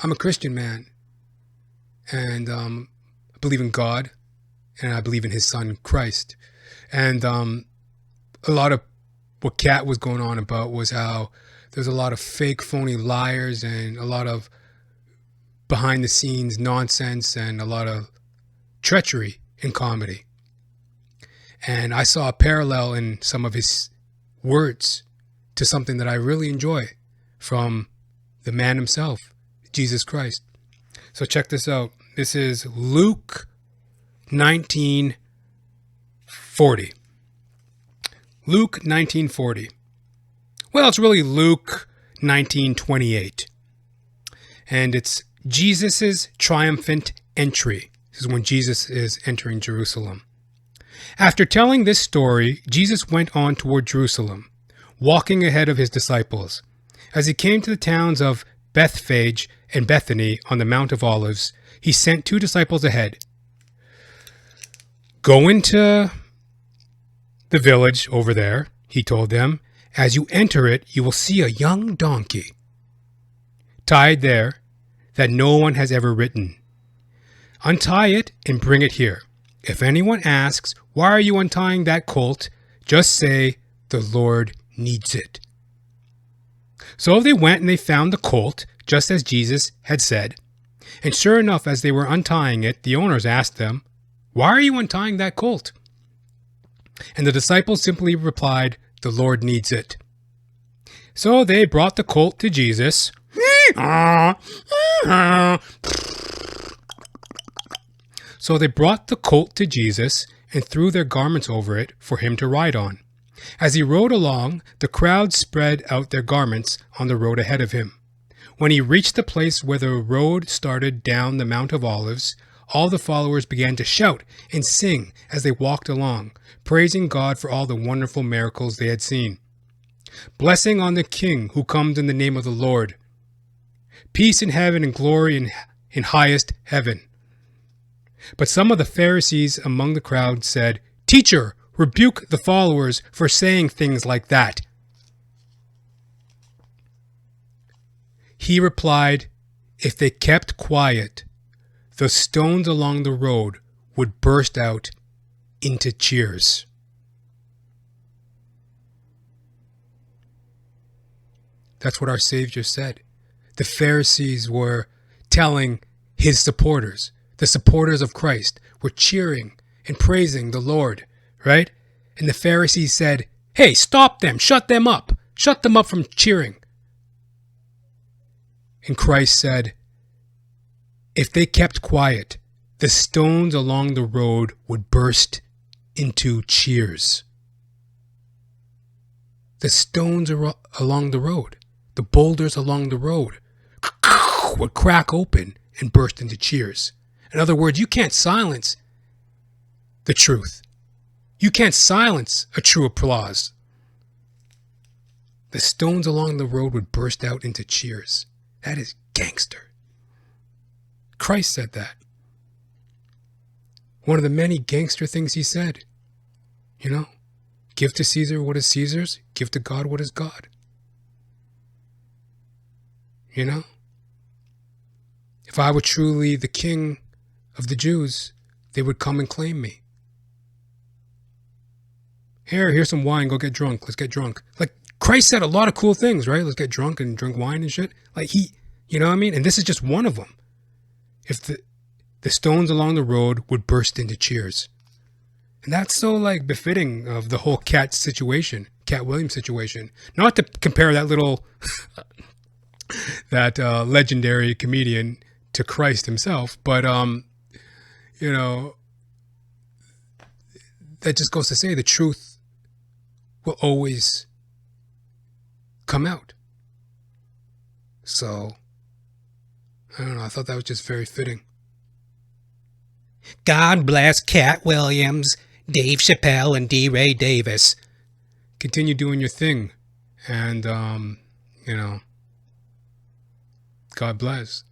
I'm a Christian man, and I believe in God, and I believe in his son, Christ. And a lot of what Katt was going on about was how there's a lot of fake, phony liars and a lot of behind the scenes nonsense and a lot of treachery in comedy. And I saw a parallel in some of his words to something that I really enjoy from the man himself, Jesus Christ. So check this out. This is Luke 19:40. Luke 19:40. Well, it's really Luke 19:28. And it's Jesus's triumphant entry. This is when Jesus is entering Jerusalem. After telling this story, Jesus went on toward Jerusalem, walking ahead of his disciples. As he came to the towns of Bethphage and Bethany on the Mount of Olives, he sent 2 disciples ahead. Go into the village over there, he told them. As you enter it, you will see a young donkey tied there that no one has ever ridden. Untie it and bring it here. If anyone asks, why are you untying that colt? Just say, the Lord needs it. So they went and they found the colt, just as Jesus had said. And sure enough, as they were untying it, the owners asked them, why are you untying that colt? And the disciples simply replied, the Lord needs it. So they brought the colt to Jesus. So they brought the colt to Jesus and threw their garments over it for him to ride on. As he rode along, the crowd spread out their garments on the road ahead of him. When he reached the place where the road started down the Mount of Olives, all the followers began to shout and sing as they walked along, praising God for all the wonderful miracles they had seen. Blessing on the King who comes in the name of the Lord. Peace in heaven and glory in highest heaven. But some of the Pharisees among the crowd said, Teacher, rebuke the followers for saying things like that. He replied, if they kept quiet, the stones along the road would burst out into cheers. That's what our Savior said. The Pharisees were telling his supporters, the supporters of Christ, were cheering and praising the Lord, right? And the Pharisees said, hey, stop them, shut them up from cheering. And Christ said, if they kept quiet, the stones along the road would burst into cheers. The stones along the road, the boulders along the road would crack open and burst into cheers. In other words, you can't silence the truth. You can't silence a true applause. The stones along the road would burst out into cheers. That is gangster. Christ said that. One of the many gangster things he said. You know, give to Caesar what is Caesar's, give to God what is God. You know? If I were truly the king of the Jews, they would come and claim me. Here's some wine, go get drunk, let's get drunk. Like, Christ said a lot of cool things, right? Let's get drunk and drink wine and shit. Like you know what I mean? And this is just one of them. If the stones along the road would burst into cheers. And that's so like befitting of the whole Katt Williams situation. Not to compare that little, that legendary comedian to Christ himself, but you know, that just goes to say the truth will always come out. So, I don't know, I thought that was just very fitting. God bless Katt Williams, Dave Chappelle, and D. Ray Davis. Continue doing your thing. And, you know, God bless.